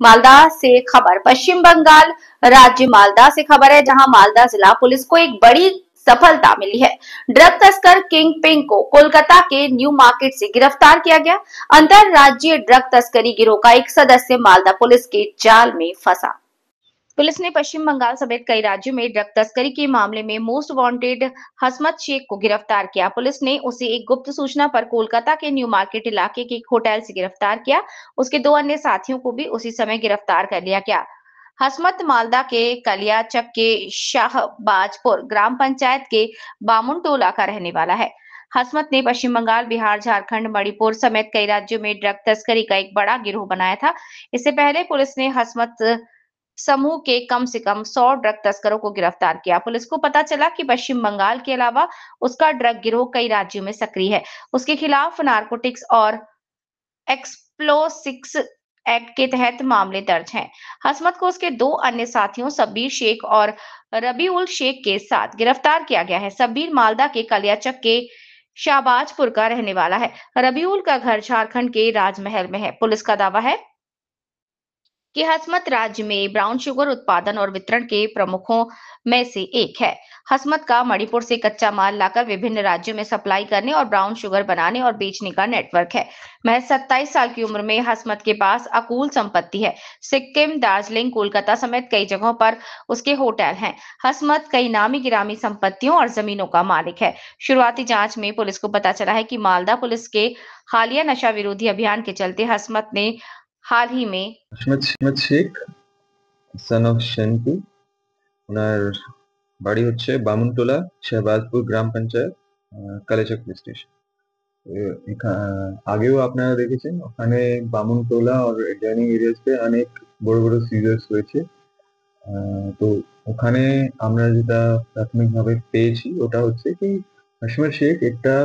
मालदा से खबर। पश्चिम बंगाल राज्य मालदा से खबर है, जहां मालदा जिला पुलिस को एक बड़ी सफलता मिली है। ड्रग तस्कर किंग पिंग को कोलकाता के न्यू मार्केट से गिरफ्तार किया गया। अंतरराज्यीय ड्रग तस्करी गिरोह का एक सदस्य मालदा पुलिस के जाल में फंसा। पुलिस ने पश्चिम बंगाल समेत कई राज्यों में ड्रग तस्करी के मामले में मोस्ट वांटेड हसमत शेख को गिरफ्तार किया। पुलिस ने उसे एक गुप्त सूचना पर कोलकाता के न्यू मार्केट इलाके के एक होटल से गिरफ्तार किया। उसके 2 अन्य साथियों को भी उसी समय गिरफ्तार कर लिया गया। हसमत मालदा के कलियाचक के शाहबाजपुर ग्राम पंचायत के बामुनटोला का रहने वाला है। हसमत ने पश्चिम बंगाल, बिहार, झारखंड, मणिपुर समेत कई राज्यों में ड्रग तस्करी का एक बड़ा गिरोह बनाया था। इससे पहले पुलिस ने हसमत समूह के कम से कम 100 ड्रग तस्करों को गिरफ्तार किया। पुलिस को पता चला कि पश्चिम बंगाल के अलावा उसका ड्रग गिरोह कई राज्यों में सक्रिय है। उसके खिलाफ नारकोटिक्स और एक्सप्लोसिव्स एक्ट के तहत मामले दर्ज हैं। हसमत को उसके 2 अन्य साथियों सब्बीर शेख और रबीउल शेख के साथ गिरफ्तार किया गया है। सब्बीर मालदा के कलियाचक के शाहबाजपुर का रहने वाला है। रबीउल का घर झारखंड के राजमहल में है। पुलिस का दावा है कि हसमत राज्य में ब्राउन शुगर उत्पादन और वितरण के प्रमुखों में से एक है। हसमत का मणिपुर से कच्चा माल लाकर विभिन्न राज्यों में सप्लाई करने और ब्राउन शुगर बनाने और बेचने का नेटवर्क है। महज 27 साल की उम्र में हसमत के पास अकूल संपत्ति है। सिक्किम, दार्जिलिंग, कोलकाता समेत कई जगहों पर उसके होटल हैं। हसमत कई नामी गिरामी संपत्तियों और जमीनों का मालिक है। शुरुआती जांच में पुलिस को पता चला है कि मालदा पुलिस के हालिया नशा विरोधी अभियान के चलते हसमत ने हाल ही में আহমেদ শেখ son of শন্তু ওনার বাড়ি হচ্ছে বামুনটোলা শাহবাজপুর গ্রাম পঞ্চায়েত কালেচক পুলিশ স্টেশন। আগেও আপনারা দেখেছেন ওখানে বামুনটোলা আর অ্যাডজয়নিং এরিয়াতে অনেক বড় বড় সিজার্স হয়েছে। তো ওখানে আমরা যেটা প্রাথমিকভাবে পেয়েছি ওটা হচ্ছে কি হাশিমা শেখ একটা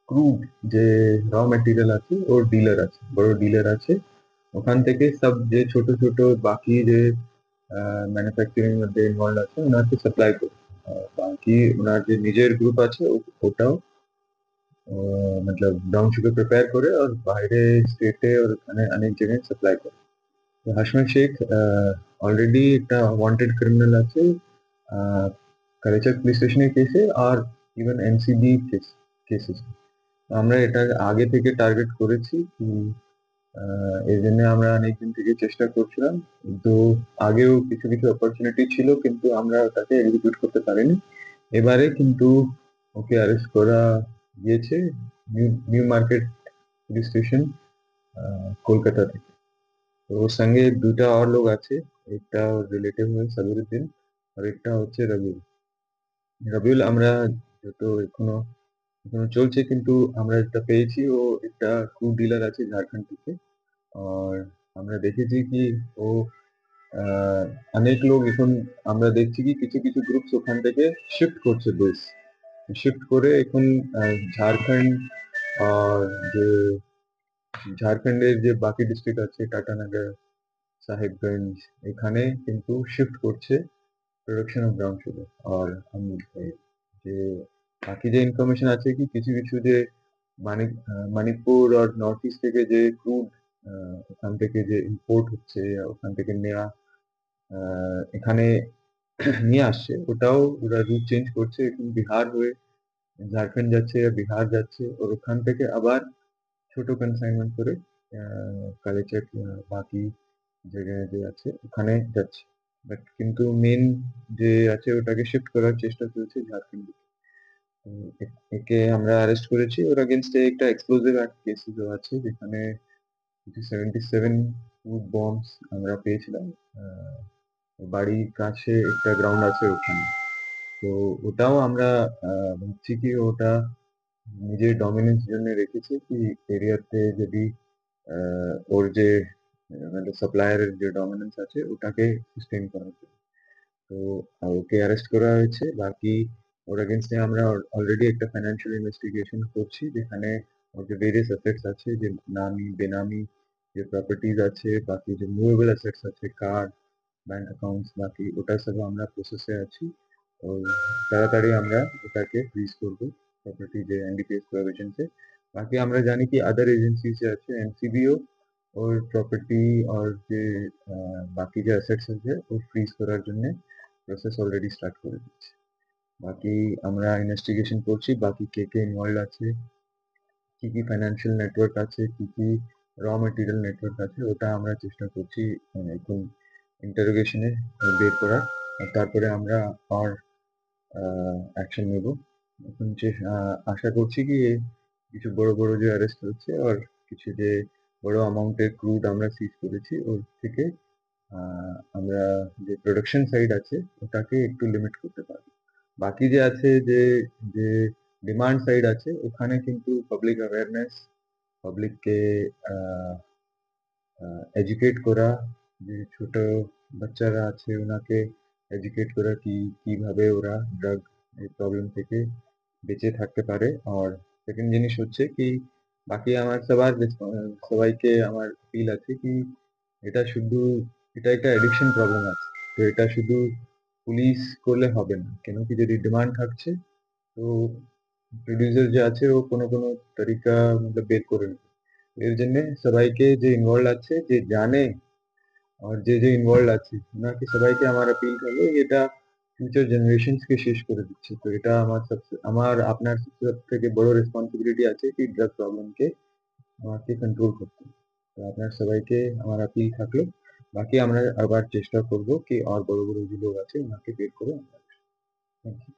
ক্রুড যে র মেটেরিয়াল আছে ওর ডিলার আছে, বড় ডিলার আছে। ওখান থেকে সব যে ছোট ছোট বাকি যে ম্যানুফ্যাকচারিং মধ্যে ইনভলভ আছে ওনাকে সাপ্লাই করে। বাকি ওনার যে নিজের গ্রুপ আছে ওটাও मतलब ब्राउन शुगर प्रिपेयर করে আর বাইরে স্টেটে আর ওখানে অনেক জায়গায় সাপ্লাই করে। তো হাশমিম শেখ অলরেডি একটা ওয়ান্টেড ক্রিমিনাল আছে কালেচার পুলিশ স্টেশনের কেসে আর ইভেন এনসিবি কেসেস। আমরা এটা আগে থেকে টার্গেট করেছি কি এই জন্য আমরা অনেকদিন থেকে চেষ্টা করছিলাম, কিন্তু আগেও কিছু কিছু অপরচুনিটি ছিল কিন্তু আমরা তাকে এক্সিকিউট করতে পারিনি। এবারে কিন্তু ওকে অ্যারেস্ট করা গিয়েছে new market police station Kolkata থেকে। তো ওর সঙ্গে 2টা और लोग আছে, একটা রিলেটিভ হয় সাবিরুদ্দিন আর একটা হচ্ছে রবিউল। রবিউল আমরা যত এখনো চলছে, কিন্তু আমরা যেটা পেয়েছি ও একটা ক্রু ডিলার আছে ঝাড়খণ্ড থেকে। আর আমরা দেখেছি কি ও অনেক লোক এখন আমরা দেখছি কি কিছু কিছু গ্রুপস ওখান থেকে শিফট করছে, বেস শিফট করে এখন ঝাড়খণ্ড আর যে ঝাড়খণ্ডের যে বাকি ডিস্ট্রিক্ট আছে টাটানগর, সাহেবগঞ্জ, এখানে কিন্তু শিফট করছে প্রোডাকশন অফ ব্রাউন সুগার। আর যে বাকি যে ইনফরমেশন আছে কি কিছু কিছু যে মণিপুর আর নর্থ ইস্ট থেকে যে ক্রুড ওখান থেকে যে ইম্পোর্ট হচ্ছে ওখান থেকে নেওয়া এখানে নিয়ে আসছে, ওটাও ওরা রুট চেঞ্জ করছে, এখন বিহার হয়ে ঝাড়খণ্ড যাচ্ছে, বিহার যাচ্ছে, আর ওখান থেকে আবার ছোট কনসাইনমেন্ট করে কালেচার বাকি জায়গায় যে আছে ওখানে যাচ্ছে। বাট কিন্তু মেন যে আছে ওটাকে শিফট করার চেষ্টা চলছে ঝাড়খণ্ড। একে আমরা অ্যারেস্ট করেছি। ওর अगेंस्ट একটা এক্সপ্লোসিভ অ্যাক্ট কেসেস আছে যেখানে 77 ফুড বম্বস আমরা পেয়েছিলাম। বাড়ির কাছে একটা গ্রাউন্ড আছে ওখানে। তো ওটাও আমরা ভাবছি কি ওটা নিজের ডমিনেন্স জন্য রেখেছে কি এরিয়াতে যদি ওর যে মানে সাপ্লায়ারের যে ডমিনেন্স আছে ওটাকে সাস্টেইন করার জন্য। তো ওকে অ্যারেস্ট করা হয়েছে। বাকি ওর अगेंस्ट আমরা অলরেডি একটা ফাইন্যান্সিয়াল ইনভেস্টিগেশন করছি, যেখানে ওর যে ভেরিয়াস অ্যাসেটস আছে, যে নামি বেনামি যে প্রপার্টিজ আছে, বাকি যে মুভেবল অ্যাসেটস আছে, কার, ব্যাংক অ্যাকাউন্টস, বাকি ওটা সব আমরা প্রসেসে আছি। और তাড়াতাড়ি আমরা ওটাকে ফ্রিজ করব প্রপার্টি যে এনডিপিএস প্রভিশন से। বাকি আমরা জানি কি আদার এজেন্সিজ আছে, এনসিবিও ওর প্রপার্টি আর যে বাকি যে অ্যাসেটস আছে ও ফ্রিজ করার জন্য প্রসেস অলরেডি স্টার্ট করে দিচ্ছে। বাকি আমরা ইনভেস্টিগেশন করছি, বাকি কে কে ইনভলভ আছে, কি কি ফাইন্যান্সিয়াল নেটওয়ার্ক আছে, কি কি র মেটেরিয়াল নেটওয়ার্ক আছে, ওটা আমরা চেষ্টা করছি এখন ইন্টারোগেশনে বের করার। আর তারপরে আমরা আর অ্যাকশন নেব। এখন আশা করছি কি কিছু বড় বড় যে অ্যারেস্ট হচ্ছে আর কিছু যে বড় অ্যামাউন্টের ক্রুড আমরা সিজ করেছি ওর থেকে আমরা যে প্রোডাকশন সাইড আছে ওটাকে একটু লিমিট করতে পারবো। বাকি যে আছে যে যে ডিমান্ড সাইড আছে ওখানে কিন্তু পাবলিক অ্যাওয়ারনেস, পাবলিককে এডুকেট করা, যে ছোট বাচ্চারা আছে ওনাকে এডুকেট করা কি কিভাবে ওরা ড্রাগ এই প্রবলেম থেকে বেঁচে থাকতে পারে। আর সেকেন্ড জিনিস হচ্ছে কি বাকি আমার সবাইকে আমার ফিল আছে কি এটা শুধু এটা একটা অ্যাডিকশন প্রবলেম আছে, তো এটা শুধু পুলিশ করলে হবে না, কেন কি যদি ডিমান্ড থাকছে তো প্রডিউসার যে আছে ও কোনো কোনো তরিকা মতলব বের করে নেবে। এর জন্য সবাইকে যে ইনভলভ আছে, যে জানে আর যে ইনভলভ আছে ওনাকে সবাইকে আমার আপিল করবো, এটা ফিউচার জেনারেশনস কে শেষ করে দিচ্ছে। তো এটা আমার আপনার সব থেকে বড় রেসপন্সিবিলিটি আছে কি ড্রাগ প্রবলেমকে আমাকে কন্ট্রোল করতে। তো আপনার সবাইকে আমার আপিল থাকলো, বাকি আমরা আবার চেষ্টা করব কি আর বড় বড় যে লোক আছে ওনাকে বের করে। Thank you.